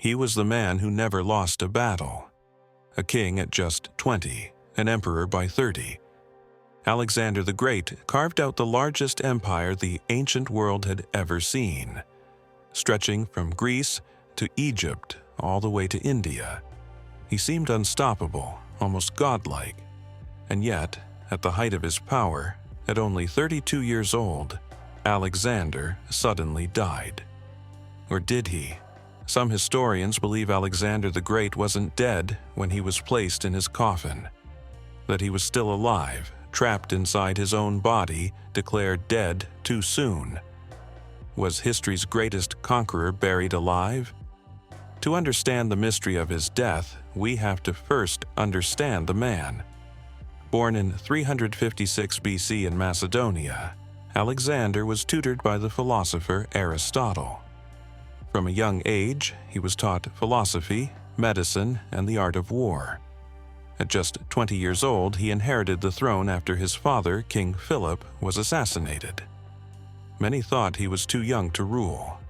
He was the man who never lost a battle. A king at just 20, an emperor by 30. Alexander the Great carved out the largest empire the ancient world had ever seen, stretching from Greece to Egypt all the way to India. He seemed unstoppable, almost godlike. And yet, at the height of his power, at only 32 years old, Alexander suddenly died. Or did he? Some historians believe Alexander the Great wasn't dead when he was placed in his coffin, that he was still alive, trapped inside his own body, declared dead too soon. Was history's greatest conqueror buried alive? To understand the mystery of his death, we have to first understand the man. Born in 356 BC in Macedonia, Alexander was tutored by the philosopher Aristotle. From a young age, he was taught philosophy, medicine, and the art of war. At just 20 years old, he inherited the throne after his father, King Philip, was assassinated. Many thought he was too young to rule.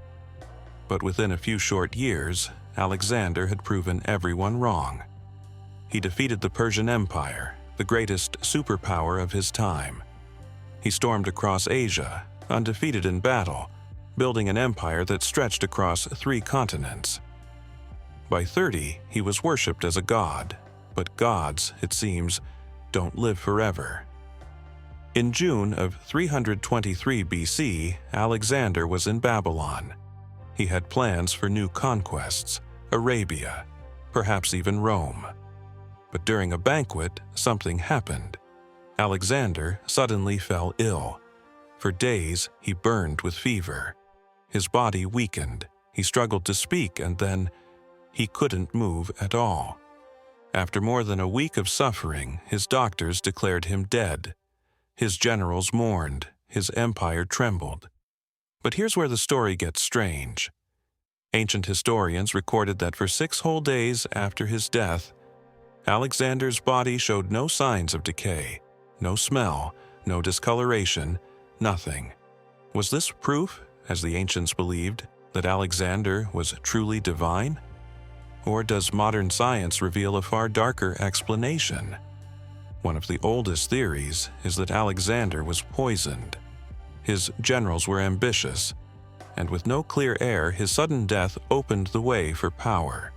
But within a few short years, Alexander had proven everyone wrong. He defeated the Persian Empire, the greatest superpower of his time. He stormed across Asia, undefeated in battle, building an empire that stretched across 3 continents. By 30, he was worshipped as a god, but gods, it seems, don't live forever. In June of 323 BC, Alexander was in Babylon. He had plans for new conquests, Arabia, perhaps even Rome. But during a banquet, something happened. Alexander suddenly fell ill. For days, he burned with fever. His body weakened. He struggled to speak, and then he couldn't move at all. After more than a week of suffering, his doctors declared him dead. His generals mourned. His empire trembled. But here's where the story gets strange. Ancient historians recorded that for 6 whole days after his death, Alexander's body showed no signs of decay, no smell, no discoloration, nothing. Was this proof, as the ancients believed, that Alexander was truly divine? Or does modern science reveal a far darker explanation? One of the oldest theories is that Alexander was poisoned. His generals were ambitious, and with no clear heir, his sudden death opened the way for power.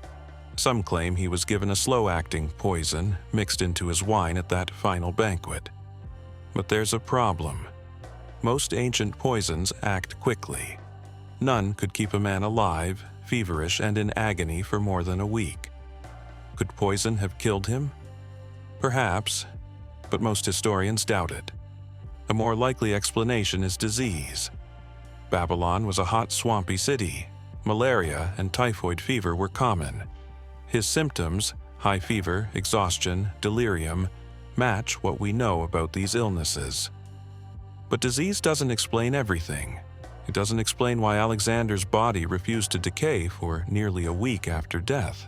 Some claim he was given a slow-acting poison mixed into his wine at that final banquet. But there's a problem. Most ancient poisons act quickly. None could keep a man alive, feverish, and in agony for more than a week. Could poison have killed him? Perhaps, but most historians doubt it. A more likely explanation is disease. Babylon was a hot, swampy city. Malaria and typhoid fever were common. His symptoms, high fever, exhaustion, delirium, match what we know about these illnesses. But disease doesn't explain everything. It doesn't explain why Alexander's body refused to decay for nearly a week after death.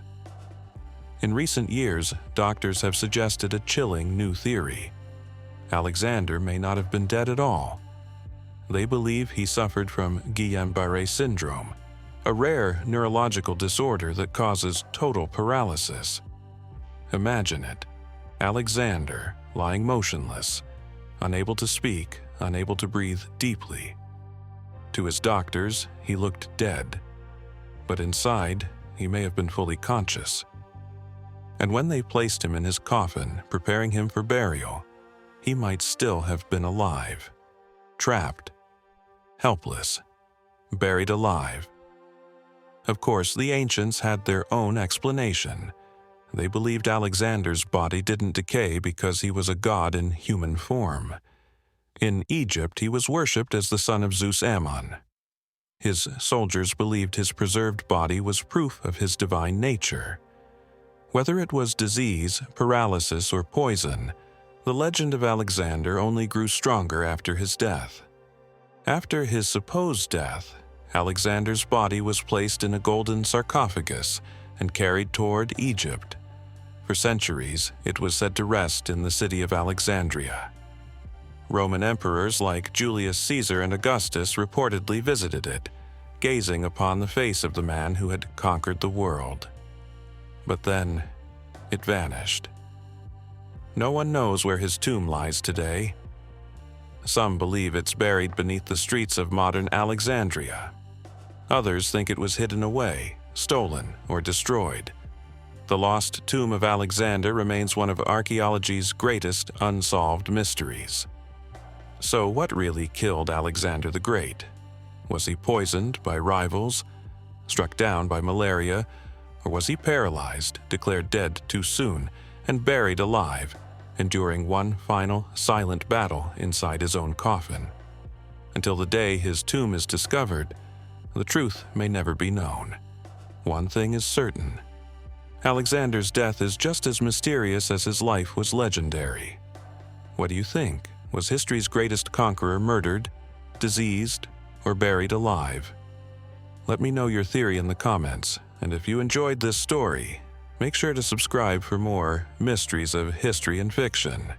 In recent years, doctors have suggested a chilling new theory. Alexander may not have been dead at all. They believe he suffered from Guillain-Barré syndrome, a rare neurological disorder that causes total paralysis. Imagine it. Alexander, lying motionless, unable to speak, unable to breathe deeply. To his doctors, he looked dead, but inside, he may have been fully conscious. And when they placed him in his coffin, preparing him for burial, he might still have been alive, trapped, helpless, buried alive. Of course, the ancients had their own explanation. They believed Alexander's body didn't decay because he was a god in human form. In Egypt, he was worshipped as the son of Zeus Ammon. His soldiers believed his preserved body was proof of his divine nature. Whether it was disease, paralysis, or poison, the legend of Alexander only grew stronger after his death. After his supposed death, Alexander's body was placed in a golden sarcophagus and carried toward Egypt. For centuries, it was said to rest in the city of Alexandria. Roman emperors like Julius Caesar and Augustus reportedly visited it, gazing upon the face of the man who had conquered the world. But then, it vanished. No one knows where his tomb lies today. Some believe it's buried beneath the streets of modern Alexandria. Others think it was hidden away, stolen, or destroyed. The lost tomb of Alexander remains one of archaeology's greatest unsolved mysteries. So what really killed Alexander the Great? Was he poisoned by rivals, struck down by malaria, or was he paralyzed, declared dead too soon, and buried alive, enduring one final, silent battle inside his own coffin? Until the day his tomb is discovered, the truth may never be known. One thing is certain: Alexander's death is just as mysterious as his life was legendary. What do you think? Was history's greatest conqueror murdered, diseased, or buried alive? Let me know your theory in the comments, and if you enjoyed this story, make sure to subscribe for more mysteries of history and fiction.